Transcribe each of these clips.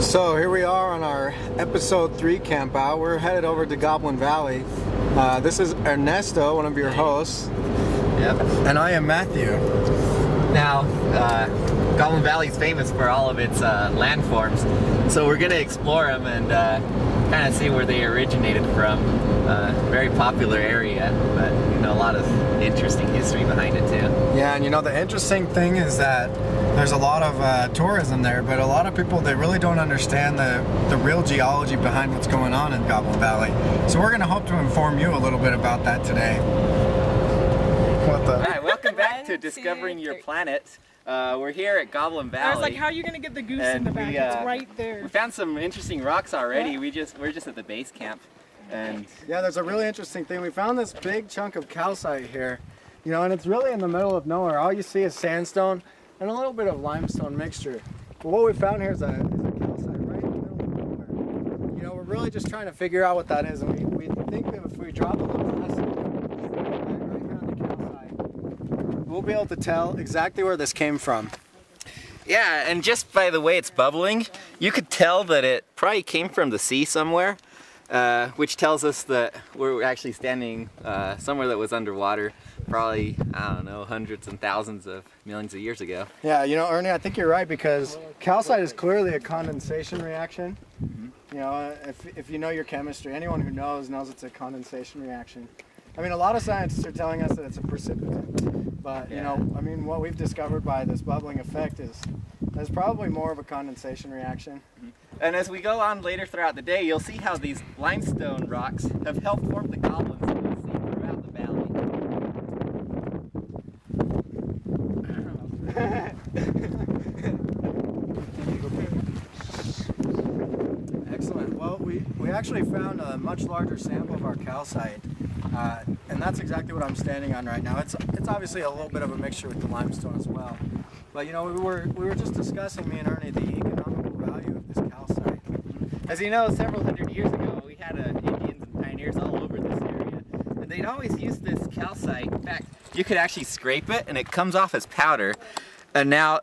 So here we are on our episode 3 camp out. We're headed over to Goblin Valley. This is Ernesto, one of your hosts. Yep. And I am Matthew. Now, Goblin Valley is famous for all of its landforms, so we're going to explore them and kind of see where they originated from. Very popular area, but a lot of interesting history behind it too. Yeah, and the interesting thing is that there's a lot of tourism there, but a lot of people, they really don't understand the real geology behind what's going on in Goblin Valley. So we're going to hope to inform you a little bit about that today. All right, welcome back to Discovering Your Planet. We're here at Goblin Valley. I was like, how are you going to get the goose in the back? It's right there. We found some interesting rocks already. Yeah. We're just at the base camp. And yeah, there's a really interesting thing. We found this big chunk of calcite here, and it's really in the middle of nowhere. All you see is sandstone and a little bit of limestone mixture. But what we found here is a calcite right in the middle of nowhere. We're really just trying to figure out what that is, and we think that if we drop a little acid right here on the calcite, we'll be able to tell exactly where this came from. yeah, and just by the way it's bubbling, you could tell that it probably came from the sea somewhere. Which tells us that we're actually standing somewhere that was underwater, probably, I don't know, hundreds and thousands of millions of years ago. Yeah, Ernie, I think you're right, because calcite is clearly a condensation reaction. Mm-hmm. If you know your chemistry, anyone who knows it's a condensation reaction. I mean, a lot of scientists are telling us that it's a precipitant, but what we've discovered by this bubbling effect is there's probably more of a condensation reaction. Mm-hmm. And as we go on later throughout the day, you'll see how these limestone rocks have helped form the goblins that we see throughout the valley. Excellent. Well, we actually found a much larger sample of our calcite, and that's exactly what I'm standing on right now. It's obviously a little bit of a mixture with the limestone as well. But we were just discussing, me and Ernie, the economical value of this calcite. As you know, several hundred years ago, we had Indians and pioneers all over this area, and they'd always use this calcite. In fact, you could actually scrape it, and it comes off as powder. And now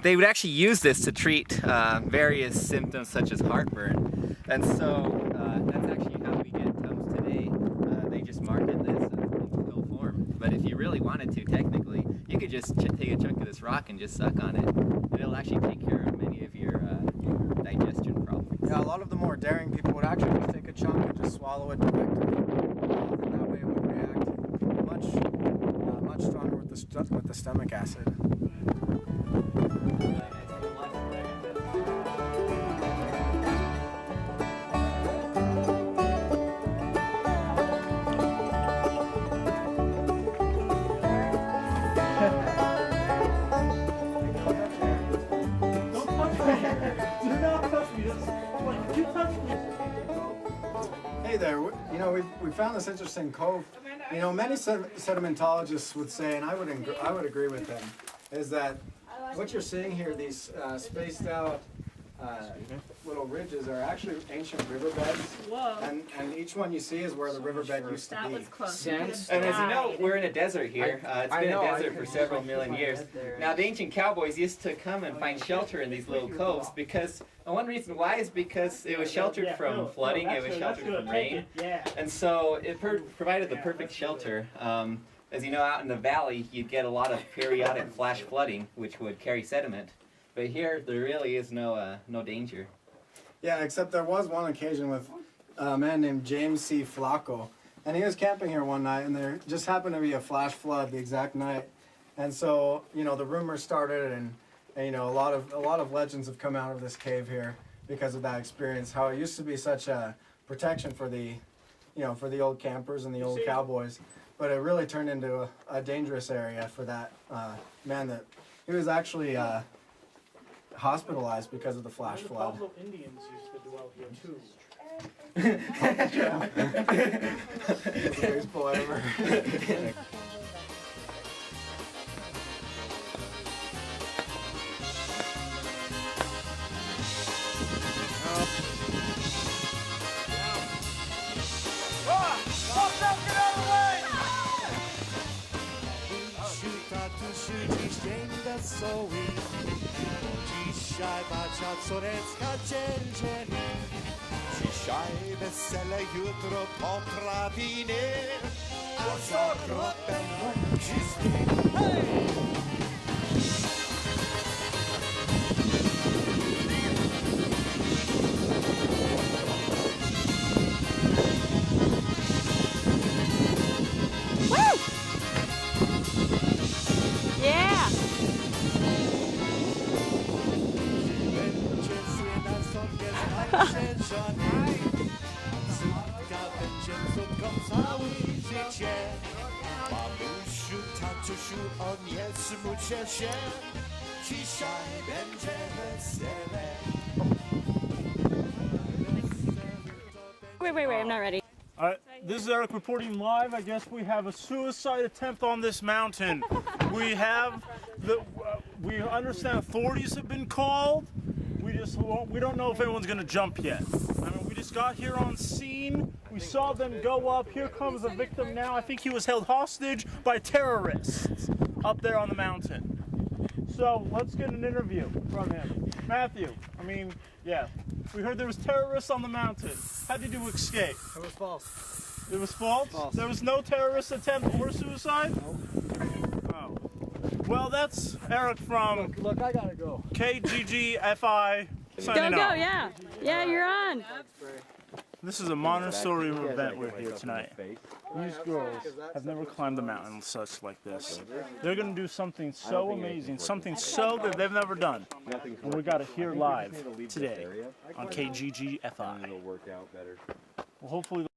they would actually use this to treat various symptoms such as heartburn. And so that's actually how we get Tums today. They just market this in pill form. But if you really wanted to, technically, you could just take a chunk of this rock and just suck on it, and it'll actually take care of many of your digestion problems. Yeah, a lot of the more daring people would actually just take a chunk and just swallow it directly. And that way it would react much stronger with the stomach acid. Hey there, we found this interesting cove. Many sedimentologists would say, and I would agree with them, is that what you're seeing here, these spaced out little ridges, are actually ancient riverbeds. Whoa. And each one you see is where the riverbed used to be. That was close. And as you know, we're in a desert here. It's been a desert for several million years. Now, the ancient cowboys used to come and find shelter in these little coves because, and one reason why is because it was sheltered from flooding, it was sheltered from rain, and so it provided the perfect shelter. As you know, out in the valley, you'd get a lot of periodic flash flooding, which would carry sediment. But here, there really is no danger. Yeah, except there was one occasion with a man named James C. Flacco, and he was camping here one night, and there just happened to be a flash flood the exact night, and so the rumors started, and a lot of legends have come out of this cave here because of that experience. How it used to be such a protection for the old campers and the old cowboys, but it really turned into a dangerous area for that man. That he was actually hospitalized because of the flash flood. The Pueblo Indians used to dwell here too. It's the biggest pull ever. Dzisiaj Bacia córeczka dzień dzień. Dzisiaj wesele, jutro poprawiny, a jutro będą gwizdki. Hej! Yeah! Będzie syna sobie znajdzie żona. Córka będzie córką całe życie. Mamusiu, tatusiu, o nie smućcie się. Dzisiaj będzie wesele. Wait, I'm not ready. All right, this is Eric reporting live. I guess we have a suicide attempt on this mountain. We have we understand authorities have been called. We don't know if anyone's gonna jump yet. I mean, we just got here on scene. We saw them go up. Here comes the victim now. I think he was held hostage by terrorists up there on the mountain. So let's get an interview from him. Matthew, I mean, yeah. We heard there was terrorists on the mountain. How did you escape? It was false. It was false? There was no terrorist attempt or suicide? Oh. Well, that's Eric from Look, I gotta go. KGGFI signing Go, off. yeah. Yeah, you're on. This is a Montessori event we're here tonight. These girls have never climbed a mountain such like this. They're going to do something so amazing, something so that they've never done. And we got to hear live today on KGGFI. Well, hopefully